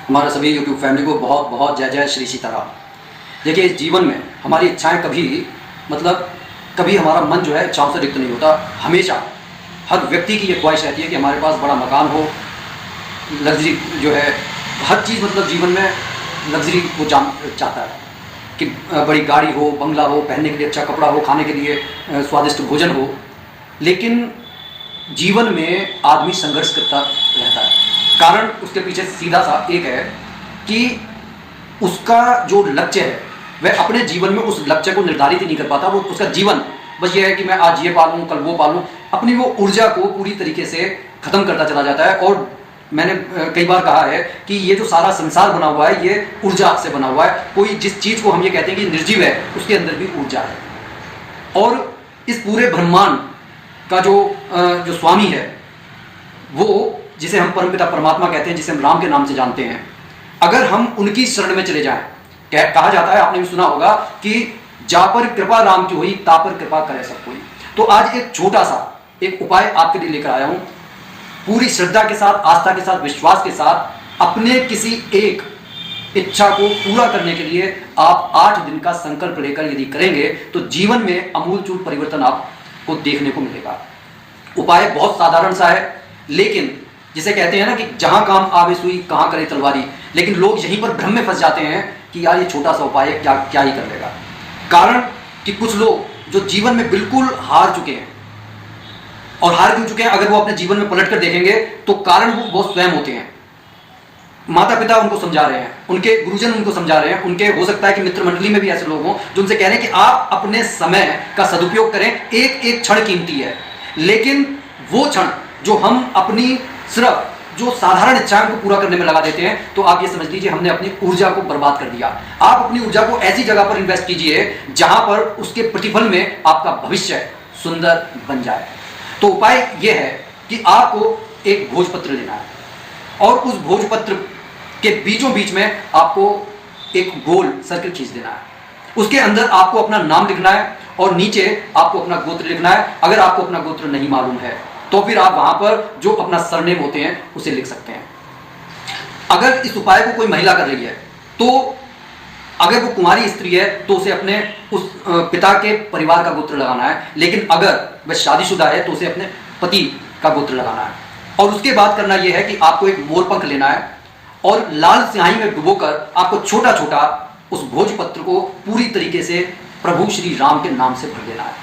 हमारे सभी YouTube family को बहुत बहुत जय जय श्री सीताराम। देखिए, इस जीवन में हमारी इच्छाएं कभी हमारा मन जो है इच्छाओं से रिक्त नहीं होता। हमेशा हर व्यक्ति की ये ख्वाहिश रहती है कि हमारे पास बड़ा मकान हो, लग्जरी जो है हर चीज़, मतलब जीवन में लग्जरी वो चाहता है कि बड़ी गाड़ी हो, बंगला हो, पहनने के लिए अच्छा कपड़ा हो, खाने के लिए स्वादिष्ट भोजन हो। लेकिन जीवन में आदमी संघर्ष करता रहता है। कारण उसके पीछे सीधा सा एक है कि उसका जो लक्ष्य है वह अपने जीवन में उस लक्ष्य को निर्धारित ही नहीं कर पाता। वो उसका जीवन बस ये है कि मैं आज ये पालूं, कल वो पालूं। अपनी वो ऊर्जा को पूरी तरीके से ख़त्म करता चला जाता है। और मैंने कई बार कहा है कि ये जो सारा संसार बना हुआ है ये ऊर्जा से बना हुआ है। कोई जिस चीज़ को हम ये कहते हैं कि निर्जीव है, उसके अंदर भी ऊर्जा है। और इस पूरे ब्रह्मांड का जो स्वामी है, वो जिसे हम परमपिता परमात्मा कहते हैं, जिसे हम राम के नाम से जानते हैं, अगर हम उनकी शरण में चले जाएं, कहा जाता है, आपने भी सुना होगा कि जा पर कृपा राम की हुई, ता पर कृपा करे सब कोई। तो आज एक छोटा सा एक उपाय आपके लिए लेकर आया हूं। पूरी श्रद्धा के साथ, आस्था के साथ, विश्वास के साथ अपने किसी एक इच्छा को पूरा करने के लिए आप 8 दिन का संकल्प लेकर यदि करेंगे तो जीवन में अमूलचूल परिवर्तन आपको देखने को मिलेगा। उपाय बहुत साधारण सा है, लेकिन जिसे कहते हैं ना कि जहां काम आवे सुई कहां करे तलवारी। लेकिन लोग यहीं पर भ्रम में फंस जाते हैं कि यार ये छोटा सा उपाय है, क्या क्या ही कर लेगा। कारण कि कुछ लोग जो जीवन में बिल्कुल हार चुके हैं, और हार क्यों चुके हैं, अगर वो अपने जीवन में पलट कर देखेंगे तो कारण वो स्वयं होते हैं। माता पिता उनको समझा रहे हैं, उनके गुरुजन उनको समझा रहे हैं, उनके हो सकता है कि मित्र मंडली में भी ऐसे लोग हों जो उनसे कह रहे हैं कि आप अपने समय का सदुपयोग करें, एक एक क्षण कीमती है। लेकिन वो क्षण जो हम अपनी सिर्फ जो साधारण इच्छाओं को पूरा करने में लगा देते हैं, तो आप ये समझ लीजिए हमने अपनी ऊर्जा को बर्बाद कर दिया। आप अपनी ऊर्जा को ऐसी जगह पर इन्वेस्ट कीजिए जहां पर उसके प्रतिफल में आपका भविष्य सुंदर बन जाए। तो उपाय यह है कि आपको एक भोजपत्र लेना है, और उस भोजपत्र के बीचों बीच में आपको एक गोल सर्कल खींच देना है। उसके अंदर आपको अपना नाम लिखना है और नीचे आपको अपना गोत्र लिखना है। अगर आपको अपना गोत्र नहीं मालूम है तो फिर आप वहां पर जो अपना सरनेम होते हैं उसे लिख सकते हैं। अगर इस उपाय को कोई महिला कर रही है, तो अगर वो कुंवारी स्त्री है तो उसे अपने उस पिता के परिवार का गोत्र लगाना है। लेकिन अगर वह शादीशुदा है तो उसे अपने पति का गोत्र लगाना है। और उसके बाद करना यह है कि आपको एक मोरपंख लेना है और लाल स्याही में डुबोकर आपको छोटा छोटा उस भोजपत्र को पूरी तरीके से प्रभु श्री राम के नाम से भर देना है।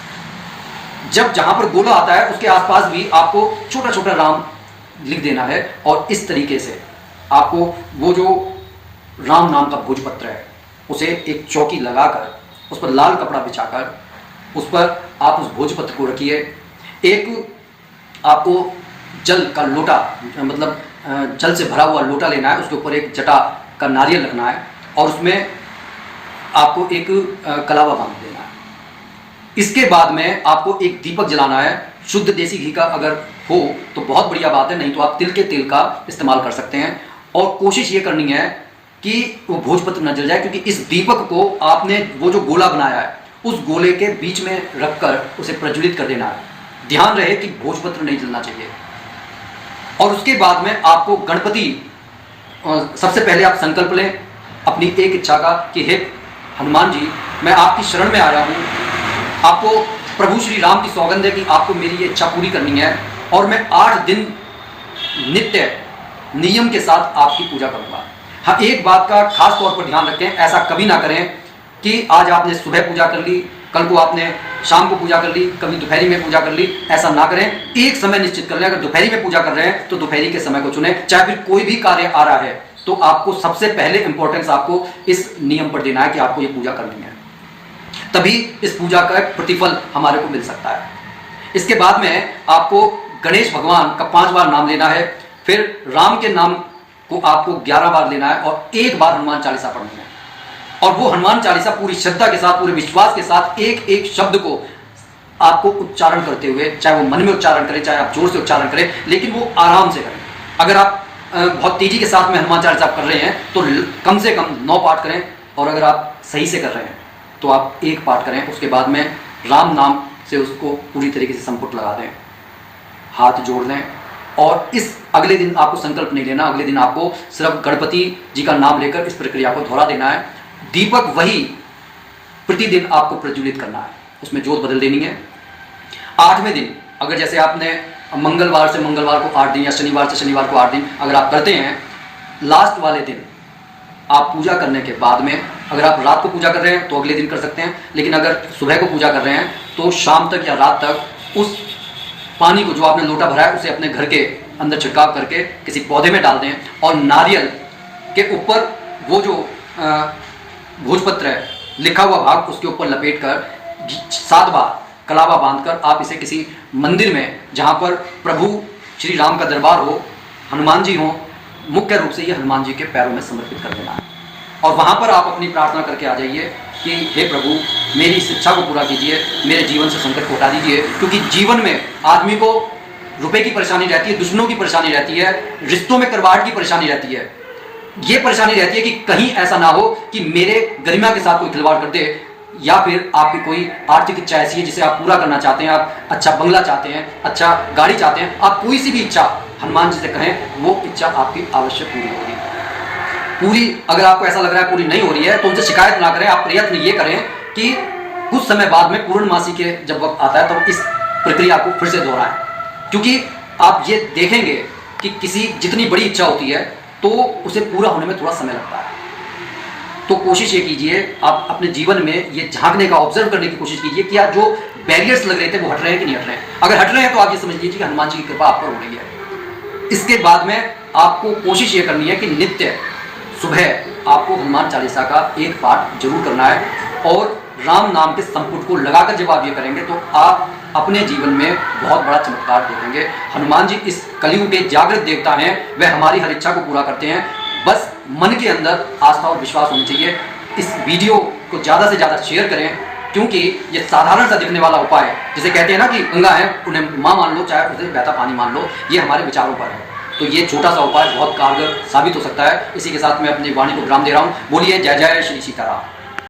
जब जहां पर गोला आता है उसके आसपास भी आपको छोटा छोटा राम लिख देना है। और इस तरीके से आपको वो जो राम नाम का भोजपत्र है उसे एक चौकी लगाकर उस पर लाल कपड़ा बिछाकर उस पर आप उस भोजपत्र को रखिए। एक आपको जल का लोटा, मतलब जल से भरा हुआ लोटा लेना है, उसके ऊपर एक जटा का नारियल रखना है और उसमें आपको एक कलावा बांध देना है। इसके बाद में आपको एक दीपक जलाना है। शुद्ध देसी घी का अगर हो तो बहुत बढ़िया बात है, नहीं तो आप तिल के तेल का इस्तेमाल कर सकते हैं। और कोशिश ये करनी है कि वो भोजपत्र न जल जाए, क्योंकि इस दीपक को आपने वो जो गोला बनाया है उस गोले के बीच में रखकर उसे प्रज्वलित कर देना है। ध्यान रहे कि भोजपत्र नहीं जलना चाहिए। और उसके बाद में आपको गणपति, सबसे पहले आप संकल्प लें अपनी एक इच्छा का कि हे हनुमान जी, मैं आपकी शरण में आया हूँ। आपको प्रभु श्री राम की सौगंध है कि आपको मेरी ये इच्छा पूरी करनी है और मैं 8 दिन नित्य नियम के साथ आपकी पूजा करूंगा। हाँ, एक बात का खास तौर पर ध्यान रखें, ऐसा कभी ना करें कि आज आपने सुबह पूजा कर ली, कल को आपने शाम को पूजा कर ली, कभी दोपहरी में पूजा कर ली। ऐसा ना करें। एक समय निश्चित कर लें। अगर दोपहरी में पूजा कर रहे हैं तो दोपहरी के समय को चुनें। चाहे फिर कोई भी कार्य आ रहा है तो आपको सबसे पहले इंपॉर्टेंस आपको इस नियम पर देना है कि आपको ये पूजा करनी है, तभी इस पूजा का प्रतिफल हमारे को मिल सकता है। इसके बाद में आपको गणेश भगवान का 5 बार नाम लेना है, फिर राम के नाम को आपको 11 बार लेना है और 1 बार हनुमान चालीसा पढ़नी है। और वो हनुमान चालीसा पूरी श्रद्धा के साथ, पूरे विश्वास के साथ एक एक शब्द को आपको उच्चारण करते हुए, चाहे वो मन में उच्चारण करें, चाहे आप जोर से उच्चारण करें, लेकिन वो आराम से करें। अगर आप बहुत तेजी के साथ में हनुमान चालीसा कर रहे हैं तो कम से कम 9 पाठ करें, और अगर आप सही से कर रहे हैं तो आप 1 पाठ करें। उसके बाद में राम नाम से उसको पूरी तरीके से संपुट लगा दें, हाथ जोड़ दें और इस अगले दिन आपको संकल्प नहीं लेना, अगले दिन आपको सिर्फ गणपति जी का नाम लेकर इस प्रक्रिया को दोहरा देना है। दीपक वही प्रतिदिन आपको प्रज्वलित करना है, उसमें जोत बदल देनी है। 8वें दिन अगर जैसे आपने मंगलवार से मंगलवार को 8 दिन या शनिवार से शनिवार को 8 दिन अगर आप करते हैं, लास्ट वाले दिन आप पूजा करने के बाद में, अगर आप रात को पूजा कर रहे हैं तो अगले दिन कर सकते हैं, लेकिन अगर सुबह को पूजा कर रहे हैं तो शाम तक या रात तक उस पानी को जो आपने लोटा भरा है उसे अपने घर के अंदर छिड़काव करके किसी पौधे में डाल दें और नारियल के ऊपर वो जो भोजपत्र है लिखा हुआ भाग उसके ऊपर लपेट कर 7 बार कलावा बांधकर आप इसे किसी मंदिर में जहाँ पर प्रभु श्री राम का दरबार हो, हनुमान जी हो, मुख्य रूप से ये हनुमान जी के पैरों में समर्पित कर देना है। और वहाँ पर आप अपनी प्रार्थना करके आ जाइए कि हे प्रभु मेरी इस इच्छा को पूरा कीजिए, मेरे जीवन से संकट को हटा दीजिए। क्योंकि जीवन में आदमी को रुपए की परेशानी रहती है, दुश्मनों की परेशानी रहती है, रिश्तों में करवाहट की परेशानी रहती है। ये परेशानी रहती है कि कहीं ऐसा ना हो कि मेरे गरिमा के साथ कोई खिलवाड़ कर दे, या फिर आपकी कोई आर्थिक इच्छा ऐसी है जिसे आप पूरा करना चाहते हैं, आप अच्छा बंगला चाहते हैं, अच्छा गाड़ी चाहते हैं, आप कोई सी भी इच्छा हनुमान जी से कहें, वो इच्छा आपकी अवश्य पूरी होगी। पूरी अगर आपको ऐसा लग रहा है पूरी नहीं हो रही है तो उनसे शिकायत ना करें, आप प्रयत्न ये करें कि कुछ समय बाद में पूर्णमासी के जब वक्त आता है तो इस प्रक्रिया को फिर से दोहराएं। क्योंकि आप ये देखेंगे कि किसी जितनी बड़ी इच्छा होती है तो उसे पूरा होने में थोड़ा समय लगता है। तो कोशिश ये कीजिए, आप अपने जीवन में ये झांकने का, ऑब्जर्व करने की कोशिश कीजिए कि आप जो बैरियर्स लग रहे थे वो हट रहे हैं कि नहीं हट रहे हैं। अगर हट रहे हैं तो आप ये समझ लीजिए कि हनुमान जी की कृपा आप पर हो रही है। इसके बाद में आपको कोशिश ये करनी है कि नित्य सुबह आपको हनुमान चालीसा का एक पाठ जरूर करना है, और राम नाम के संपुट को लगाकर जब आप ये करेंगे तो आप अपने जीवन में बहुत बड़ा चमत्कार देखेंगे। हनुमान जी इस कलयुग के जागृत देवता हैं, वह हमारी हर इच्छा को पूरा करते हैं। बस मन के अंदर आस्था और विश्वास होनी चाहिए। इस वीडियो को ज़्यादा से ज़्यादा शेयर करें, क्योंकि ये साधारण सा दिखने वाला उपाय है, जिसे कहते हैं ना कि गंगा है उन्हें माँ मान लो, चाहे उसे बहता पानी मान लो, ये हमारे विचारों पर है। तो ये छोटा सा उपाय बहुत कारगर साबित हो सकता है। इसी के साथ मैं अपनी वाणी को विराम दे रहा हूँ। बोलिए जय जय श्री सीताराम।